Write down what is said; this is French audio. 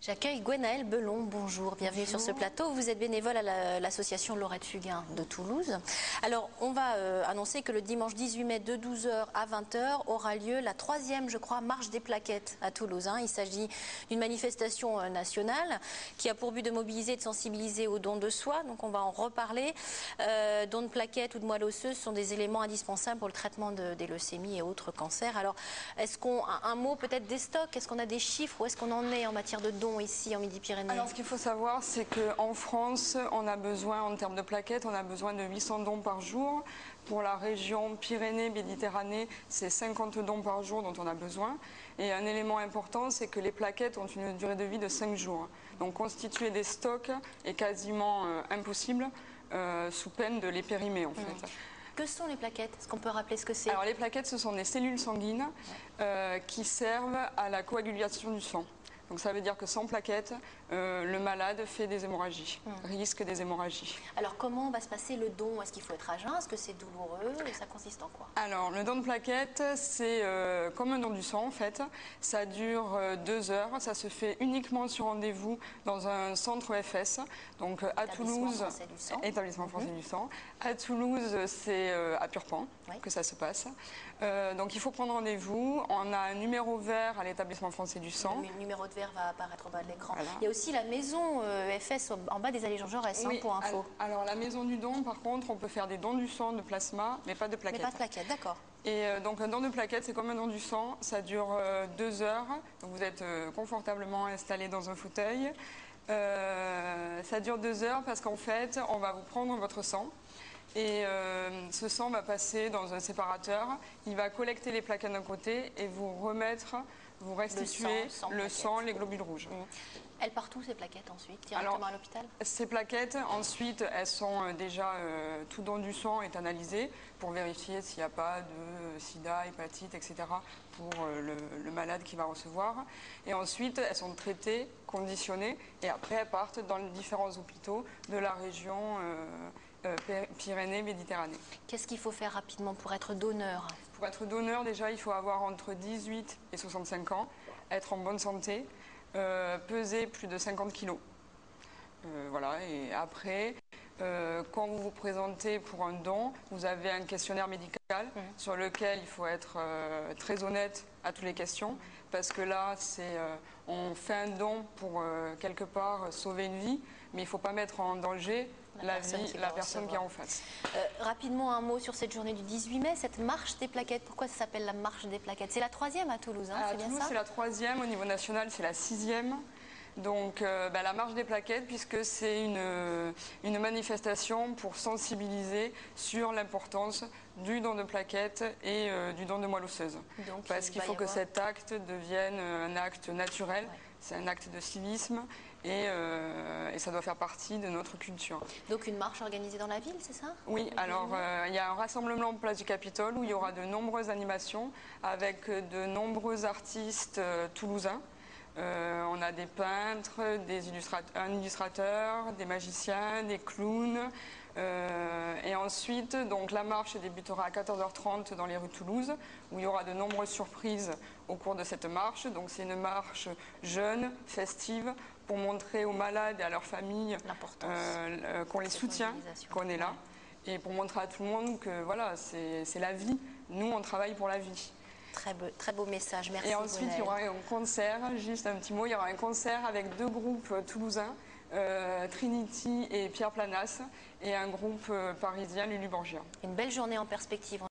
J'accueille Gwenaëlle Belon, bonjour, bienvenue sur ce plateau. Vous êtes bénévole à l'association Laurette Fugain de Toulouse. Alors, on va annoncer que le dimanche 18 mai de 12 h à 20 h aura lieu la 3e, je crois, marche des plaquettes à Toulouse. Il s'agit d'une manifestation nationale qui a pour but de mobiliser et de sensibiliser aux dons de soi. Donc, on va en reparler. Dons de plaquettes ou de moelle osseuse sont des éléments indispensables pour le traitement des leucémies et autres cancers. Alors, est-ce qu'on un mot peut-être des stocks? Est-ce qu'on a des chiffres? Où est-ce qu'on en est en matière de dons ici en Midi-Pyrénées? Alors ce qu'il faut savoir, c'est qu'en France, on a besoin, en termes de plaquettes, on a besoin de 800 dons par jour. Pour la région Pyrénées-Méditerranée, c'est 50 dons par jour dont on a besoin. Et un élément important, c'est que les plaquettes ont une durée de vie de 5 jours. Donc constituer des stocks est quasiment impossible, sous peine de les périmer en fait. Que sont les plaquettes? Est-ce qu'on peut rappeler ce que c'est? Alors les plaquettes, ce sont des cellules sanguines qui servent à la coagulation du sang. Donc ça veut dire que sans plaquettes, le malade fait des hémorragies, risque des hémorragies. Alors comment va se passer le don? Est-ce qu'il faut être à jeun? Est-ce que c'est douloureux? Ça consiste en quoi? Alors le don de plaquettes, c'est comme un don du sang en fait. Ça dure 2 heures, ça se fait uniquement sur rendez-vous dans un centre EFS. Donc à Toulouse, établissement français du sang. À Toulouse, c'est à Purpan que ça se passe. Donc il faut prendre rendez-vous. On a un numéro vert à l'établissement français du sang. Le numéro de verre va apparaître au bas de l'écran. Voilà. Il y a aussi la maison EFS en bas des allées Jean Jaurès, pour info. Alors la maison du don, par contre, on peut faire des dons du sang, de plasma, mais pas de plaquettes. Mais pas de plaquettes, d'accord. Et donc un don de plaquettes, c'est comme un don du sang, ça dure 2 heures. Donc vous êtes confortablement installé dans un fauteuil. Ça dure 2 heures parce qu'en fait, on va vous prendre votre sang. Et ce sang va passer dans un séparateur, il va collecter les plaquettes d'un côté et vous restituer le sang, les globules rouges. Elles partent où ces plaquettes ensuite? Directement à l'hôpital? Ces plaquettes, ensuite, elles sont déjà, tout don du sang est analysé pour vérifier s'il n'y a pas de sida, hépatite, etc. pour le malade qui va recevoir. Et ensuite, elles sont traitées, conditionnées, et après elles partent dans les différents hôpitaux de la région Pyrénées-Méditerranée. Qu'est-ce qu'il faut faire rapidement pour être donneur? Pour être donneur, déjà, il faut avoir entre 18 et 65 ans, être en bonne santé, peser plus de 50 kilos. Voilà, et après, quand vous vous présentez pour un don, vous avez un questionnaire médical sur lequel il faut être très honnête à toutes les questions, parce que là, on fait un don pour quelque part sauver une vie, mais il ne faut pas mettre en danger la personne qui est en face. Rapidement, un mot sur cette journée du 18 mai, cette marche des plaquettes. Pourquoi ça s'appelle la marche des plaquettes? C'est la 3e à Toulouse, c'est bien ça? C'est la 3e, au niveau national, c'est la 6e. Donc la marche des plaquettes, puisque c'est une manifestation pour sensibiliser sur l'importance du don de plaquettes et du don de moelle osseuse. Parce qu'il faut que cet acte devienne un acte naturel, c'est un acte de civisme et ça doit faire partie de notre culture. Donc une marche organisée dans la ville, c'est ça? Oui, alors il y a un rassemblement place du Capitole où il y aura de nombreuses animations avec de nombreux artistes toulousains. On a des peintres, un illustrateur, des magiciens, des clowns. Et ensuite, donc, la marche débutera à 14 h 30 dans les rues de Toulouse, où il y aura de nombreuses surprises au cours de cette marche. Donc c'est une marche jeune, festive, pour montrer aux malades et à leurs familles qu'on les soutient, qu'on est là. Et pour montrer à tout le monde que voilà, c'est la vie. Nous, on travaille pour la vie. Très beau message, merci. Et ensuite, il y aura un concert, juste un petit mot, il y aura un concert avec 2 groupes toulousains, Trinity et Pierre Planas, et un groupe parisien, Lulu Borgia. Une belle journée en perspective.